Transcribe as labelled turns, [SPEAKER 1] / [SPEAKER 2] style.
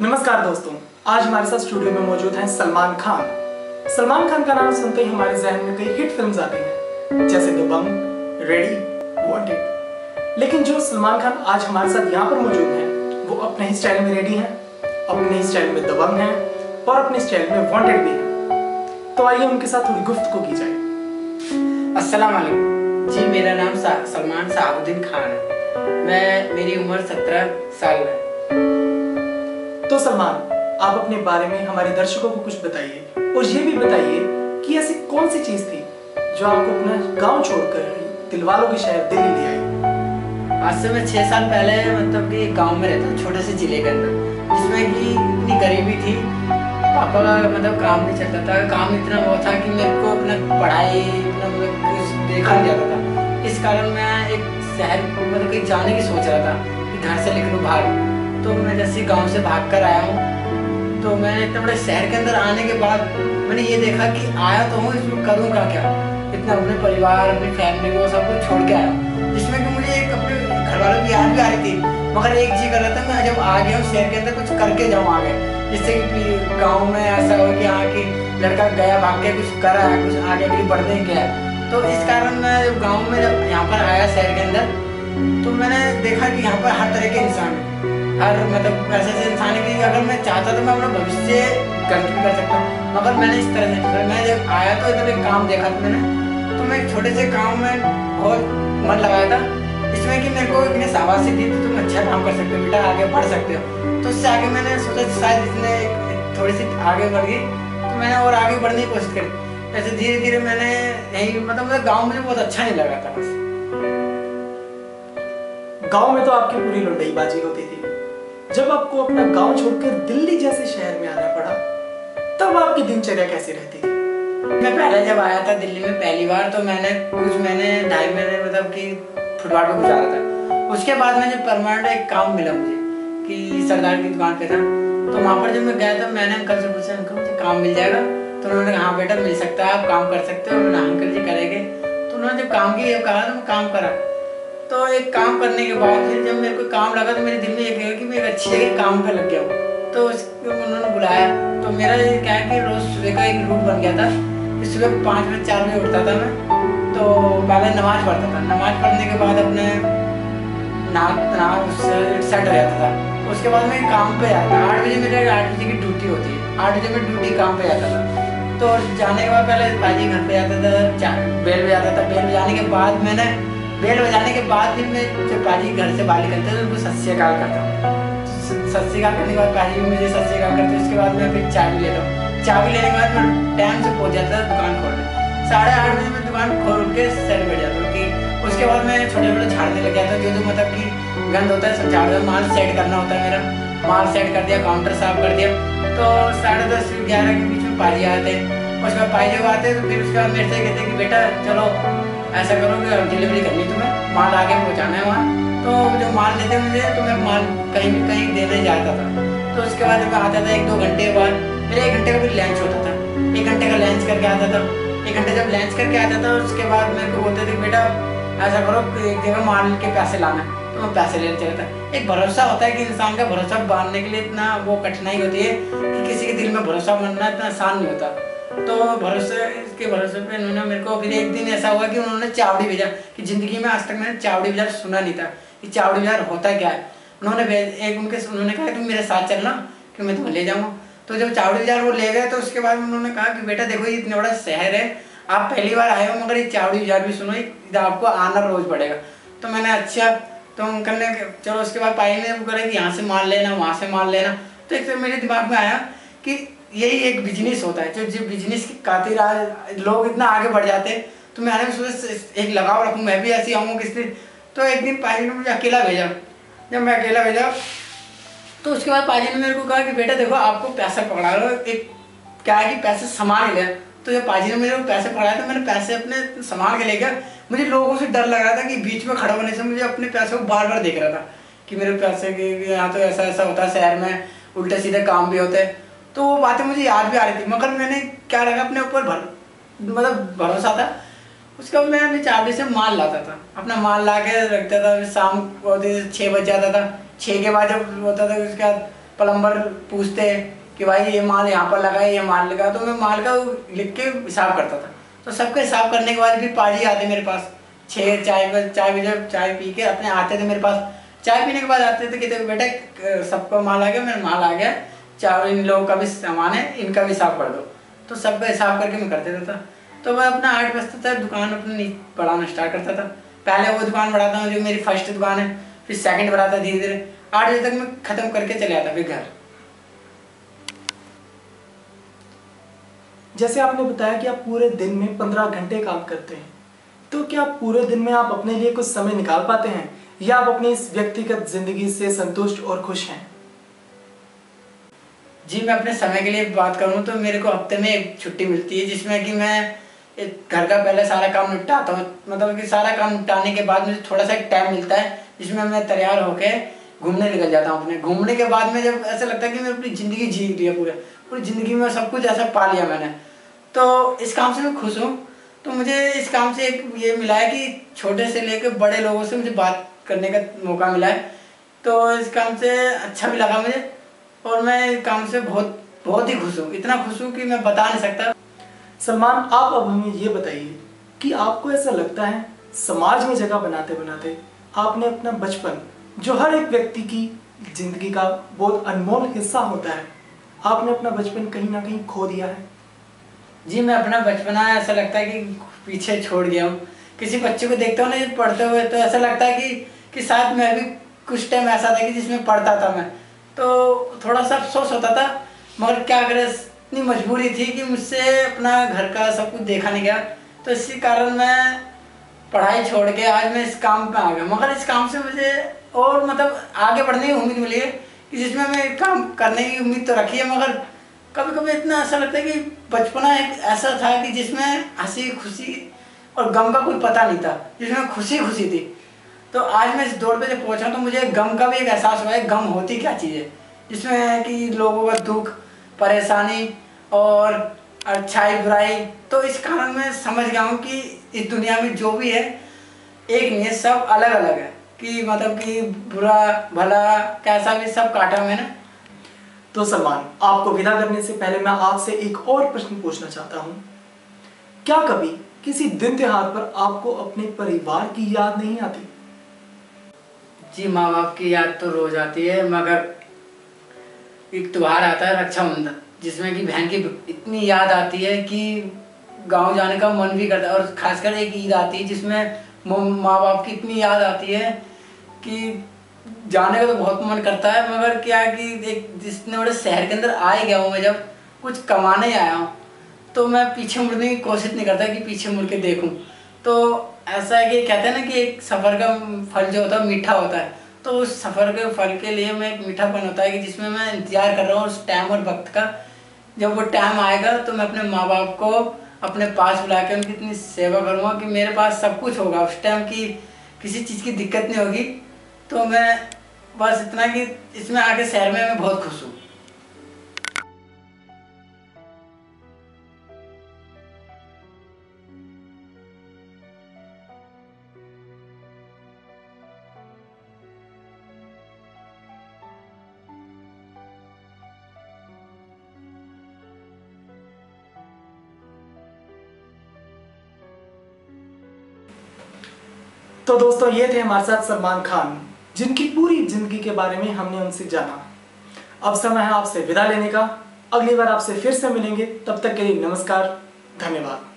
[SPEAKER 1] नमस्कार दोस्तों, आज हमारे साथ स्टूडियो में मौजूद हैं सलमान खान। सलमान खान का नाम सुनते ही हमारे जहन में कई हिट फिल्म्स आती हैं, जैसे दबंग, रेडी, वांटेड। लेकिन जो सलमान खान आज हमारे साथ यहाँ पर मौजूद हैं, वो अपने ही स्टाइल में रेडी हैं, अपने ही स्टाइल में दबंग हैं और अपने स्टाइल में वांटेड भी हैं। तो आइए उनके साथ थोड़ी गुफ्तगू की जाए।
[SPEAKER 2] अस्सलाम वालेकुम जी, मेरा नाम सलमान साहुद्दीन खान है। मेरी उम्र 17 साल है।
[SPEAKER 1] तो सलमान, आप अपने बारे में हमारे दर्शकों को कुछ बताइए और ये भी बताइए कि ऐसी कौन सी चीज थी जो आपको अपना गांव छोड़कर दिलवालों के शहर दिल्ली ले आई।
[SPEAKER 2] आज से मैं 6 साल पहले मतलब कि गांव में रहता, छोटे से जिले के अंदर, जिसमें कि इतनी गरीबी थी। पापा का मतलब काम नहीं चलता था, काम इतना वो था कि मेरे को अपना पढ़ाई इतना मतलब कुछ देखा नहीं जाता था। इस कारण मैं एक शहर मतलब कहीं जाने की सोच रहा था कि घर से निकलूं बाहर। तो मैं जैसे गांव से भागकर आया हूँ, तो मैंने इतने बड़े शहर के अंदर आने के बाद मैंने ये देखा कि आया तो हूँ, इसमें करूँगा क्या। इतना अपने परिवार, अपनी फैमिली को सब कुछ छोड़ के आया हूँ, जिसमें कि मुझे एक अपने घर वालों की याद भी आ रही थी। मगर एक चीज़ कर रहा था, मैं जब आ गया हूँ शहर के अंदर कुछ करके जाऊँ आगे, जिससे कि गाँव में ऐसा हो कि हाँ कि लड़का गया भाग के कुछ करा है, कुछ आगे भी बढ़ने गया। तो इस कारण मैं जब गाँव में जब यहाँ पर आया शहर के अंदर, तो मैंने देखा कि यहाँ पर हर तरह के इंसान हैं। हर मतलब ऐसे इंसान है कि अगर मैं चाहता तो मैं अपना भविष्य गलत भी कर सकता हूँ। मगर मैंने इस तरह से मैं जब आया तो इधर एक काम देखा था मैंने, तो मैं एक छोटे से काम में बहुत मन लगाया था, इसमें कि मेरे को इतने शाबाशी दी तो तुम अच्छा काम कर सकते हो बेटा, आगे बढ़ सकते हो। तो उससे आगे मैंने सोचा शायद इसने थोड़ी सी आगे बढ़ गई, तो मैंने और आगे बढ़ने की कोशिश करी। ऐसे धीरे धीरे मैंने यही मतलब गाँव मुझे बहुत अच्छा नहीं लगा था। बस
[SPEAKER 1] गाँव में तो आपकी पूरी लुंडईबाजी होती थी। जब आपको अपना गांव छोड़कर दिल्ली जैसे शहर में आना पड़ा, तब आपकी दिनचर्या कैसी रहती थी?
[SPEAKER 2] मैं पहले जब आया था दिल्ली में पहली बार, तो मैंने 2.5 महीने मतलब कि फुटपाथ पे गुजारा था। उसके बाद मुझे परमानेंट एक काम मिला मुझे कि सरदार की दुकान पे था। तो वहाँ पर जब मैं गया था, मैंने अंकल से पूछा, अंकल मुझे काम मिल जाएगा? तो उन्होंने कहा हाँ बेटा मिल सकता है, आप काम कर सकते हो। मैंने अंकल जी करेंगे। तो उन्होंने जब काम की कहा तो मैं काम करा। तो एक काम करने के बाद फिर जब मेरे को काम लगा तो मेरे दिल में ये गया कि मैं एक अच्छी जगह काम पे लग गया हूँ। तो उन्होंने बुलाया, तो मेरा क्या है कि रोज़ सुबह का एक रूट बन गया था कि सुबह 5 बजे 4 बजे उठता था मैं। तो पहले नमाज़ पढ़ता था, नमाज़ पढ़ने के बाद अपने सेट हो जाता था। उसके बाद मैं काम पे आता था। 8 बजे मेरे 8 बजे की ड्यूटी होती है, 8 बजे मैं ड्यूटी काम पे जाता था। तो जाने के बाद पहले पाजी घर पे जाता था, बेल बजाता था। बेल बजाने के बाद बेल बजाने के बाद फिर मैं जब पाजी घर से बाहर निकलते तो उनको सत श्री अकाल करता हूँ। सत श्री अकाल करने के बाद पाजी मुझे सत श्री अकाल करते, उसके बाद मैं फिर चाय भी लेता हूँ। चाय भी लेने के बाद मैं टाइम से पहुँच जाता था दुकान खोलने। 8:30 बजे मैं दुकान खोल के सेट बैठ जाता हूँ कि उसके बाद मैं छोटे छोटे झाड़ने लग जाता हूँ। जो मतलब कि गंद होता है सब झाड़ दो, माल सेट करना होता है मेरा। माल सेट कर दिया, काउंटर साफ कर दिया। तो 10:30 से 11 के बीच में पाजी आते हैं। उसके बाद पाजी जब आते हैं तो फिर उसके बाद मेरे से कहते हैं कि बेटा चलो ऐसा करो कि डिलीवरी करनी तुम्हें, माल आगे पहुँचाना है वहाँ। तो जो माल देते मुझे, तो मैं माल कहीं देने जाता था। तो उसके बाद मैं आता था 1-2 घंटे बाद, मेरे 1 घंटे का फिर लंच होता था। 1 घंटे का लंच करके आता था। 1 घंटे जब लंच करके आता था, उसके बाद मेरे को बोलते थे बेटा ऐसा करो कि एक जगह माल के पैसे लाना। तो मैं पैसे लेने चला था। एक भरोसा होता है कि इंसान का भरोसा बांधने के लिए इतना वो कठिनाई होती है कि किसी के दिल में भरोसा बनना इतना आसान नहीं होता। तो इसके भरोसे पे उन्होंने मेरे को फिर एक दिन ऐसा हुआ कि उन्होंने चावड़ी भेजा, कि ज़िंदगी में आज तक मैंने चावड़ी बाजार सुना नहीं था कि चावड़ी बाजार होता क्या है। उन्होंने कहा तुम मेरे साथ चलना कि मैं तुम्हें ले जाऊँगा। तो जब चावड़ी बाजार वो ले गए, तो उसके बाद उन्होंने कहा कि बेटा देखो ये इतना बड़ा शहर है, आप पहली बार आए हो, मगर ये चावड़ी बाजार भी सुनो, इधर आपको आना रोज़ पड़ेगा। तो मैंने अच्छा, तो अंकल ने चलो। उसके बाद पाई ने वो करे कि यहाँ से माल लेना, वहाँ से माल लेना। तो एक मेरे दिमाग में आया कि यही एक बिजनेस होता है, जो बिजनेस की खातिर लोग इतना आगे बढ़ जाते हैं। तो मैंने भी सोचा एक लगाव रखूँ, मैं भी ऐसे आऊँगा किस दिन। तो एक दिन पाजी ने मुझे अकेला भेजा। जब मैं अकेला भेजा तो उसके बाद पाजी ने मेरे को कहा कि बेटा देखो आपको पैसा पकड़ा लो, एक क्या है कि पैसे संभाल ले। तो जब पाजी ने मेरे को पैसे पकड़ाए तो मैंने पैसे अपने संभाल के ले गया। मुझे लोगों से डर लग रहा था कि बीच में खड़ा होने से मुझे अपने पैसे को बार बार देख रहा था कि मेरे पैसे के यहाँ तो ऐसा ऐसा होता है, शहर में उल्टे सीधे काम भी होते हैं। तो वो बातें मुझे याद भी आ रही थी, मगर मैंने क्या रखा अपने ऊपर मतलब भरोसा था। उसके बाद मैं अभी चावड़ी से माल लाता था, अपना माल ला के रखता था। शाम को 6 बज जाता था, 6 के बाद जब होता था उसके बाद प्लम्बर पूछते कि भाई ये माल यहाँ पर लगा है, ये माल लगा, तो मैं माल का लिख के हिसाब करता था। तो सबका हिसाब करने के बाद फिर पाजी आते मेरे पास 6 चाय पी के अपने आते थे मेरे पास। चाय पीने के बाद आते थे, कहते बेटा सबका माल आ गया, मेरा माल आ गया, चावल इन लोगों का भी सामान है, इनका भी हिसाब कर दो। तो सबका हिसाब करके मैं कर देता था। तो मैं अपना 8 बजता था दुकान अपनी बढ़ाना स्टार्ट करता था। पहले वो दुकान बढ़ाता हूँ जो मेरी फर्स्ट दुकान है, फिर सेकंड बढ़ाता धीरे धीरे, 8 बजे तक मैं ख़त्म करके चले आता फिर घर।
[SPEAKER 1] जैसे आपने बताया कि आप पूरे दिन में 15 घंटे काम करते हैं, तो क्या पूरे दिन में आप अपने लिए कुछ समय निकाल पाते हैं या आप अपनी इस व्यक्तिगत जिंदगी से संतुष्ट और खुश हैं?
[SPEAKER 2] जी, मैं अपने समय के लिए बात करूँ तो मेरे को हफ्ते में एक छुट्टी मिलती है, जिसमें कि मैं घर का पहले सारा काम निपटाता हूँ। मतलब कि सारा काम निपटाने के बाद मुझे थोड़ा सा टाइम मिलता है जिसमें मैं तैयार होकर घूमने निकल जाता हूँ। अपने घूमने के बाद में जब ऐसा लगता है कि मैं अपनी ज़िंदगी जी लिया, पूरी ज़िंदगी में सब कुछ ऐसा पा लिया मैंने, तो इस काम से मैं खुश हूँ। तो मुझे इस काम से एक ये मिला है कि छोटे से लेकर बड़े लोगों से मुझे बात करने का मौका मिला है। तो इस काम से अच्छा भी लगा मुझे और मैं इस काम से बहुत ही खुश हूँ, इतना खुश हूँ कि मैं बता नहीं सकता।
[SPEAKER 1] सलमान, आप अब हमें ये बताइए कि आपको ऐसा लगता है समाज में जगह बनाते बनाते आपने अपना बचपन, जो हर एक व्यक्ति की जिंदगी का बहुत अनमोल हिस्सा होता है, आपने अपना बचपन कहीं ना कहीं खो दिया है?
[SPEAKER 2] जी, मैं अपना बचपना ऐसा लगता है कि पीछे छोड़ गया हूँ। किसी बच्चे को देखता हूँ ना ये पढ़ते हुए, तो ऐसा लगता है कि शायद मैं भी कुछ टाइम ऐसा था कि जिसमें पढ़ता था मैं, तो थोड़ा सा अफसोस होता था। मगर क्या करें, इतनी मजबूरी थी कि मुझसे अपना घर का सब कुछ देखा नहीं गया, तो इसी कारण मैं पढ़ाई छोड़ के आज मैं इस काम पे आ गया। मगर इस काम से मुझे और मतलब आगे बढ़ने की उम्मीद मिली है कि जिसमें मैं काम करने की उम्मीद तो रखी है, मगर कभी कभी इतना ऐसा लगता है कि बचपना एक ऐसा था कि जिसमें हंसी खुशी और गम का कोई पता नहीं था, जिसमें खुशी खुशी थी। तो आज मैं इस दौर पे जब पहुंचा तो मुझे गम का भी एक एहसास हुआ है, गम होती क्या चीज़ है, जिसमें है कि लोगों का दुख, परेशानी और अच्छाई बुराई। तो इस कारण मैं समझ गया हूँ कि इस दुनिया में जो भी है एक नहीं है, सब अलग अलग है, कि मतलब कि बुरा भला कैसा भी सब काटा मैंने।
[SPEAKER 1] तो सलमान, आपको विदा करने से पहले मैं आपसे एक और प्रश्न पूछना चाहता हूँ। क्या कभी किसी दिन त्योहार पर आपको अपने परिवार की याद नहीं आती?
[SPEAKER 2] जी, माँ बाप की याद तो रोज आती है, मगर एक त्योहार आता है रक्षाबंधन, जिसमें कि बहन की इतनी याद आती है कि गांव जाने का मन भी करता है। और खासकर एक ईद आती है जिसमें माँ बाप की इतनी याद आती है कि जाने का तो बहुत मन करता है, मगर क्या है कि एक जितने बड़े शहर के अंदर आ ही गया हूँ मैं, जब कुछ कमाने ही आया हूँ, तो मैं पीछे मुड़ने की कोशिश नहीं करता कि पीछे मुड़ के देखूँ। तो ऐसा है कि कहते हैं ना कि एक सफ़र का फल जो होता है मीठा होता है, तो उस सफ़र के फल के लिए मैं एक मीठापन होता है कि जिसमें मैं इंतज़ार कर रहा हूँ उस टाइम और वक्त का। जब वो टाइम आएगा तो मैं अपने माँ बाप को अपने पास बुला के उनकी इतनी सेवा करूँगा कि मेरे पास सब कुछ होगा उस टाइम की, किसी चीज़ की दिक्कत नहीं होगी। तो मैं बस इतना कि इसमें आके शहर में मैं बहुत खुश हूँ।
[SPEAKER 1] तो दोस्तों, ये थे हमारे साथ सलमान खान, जिनकी पूरी जिंदगी के बारे में हमने उनसे जाना। अब समय है आपसे विदा लेने का। अगली बार आपसे फिर से मिलेंगे, तब तक के लिए नमस्कार, धन्यवाद।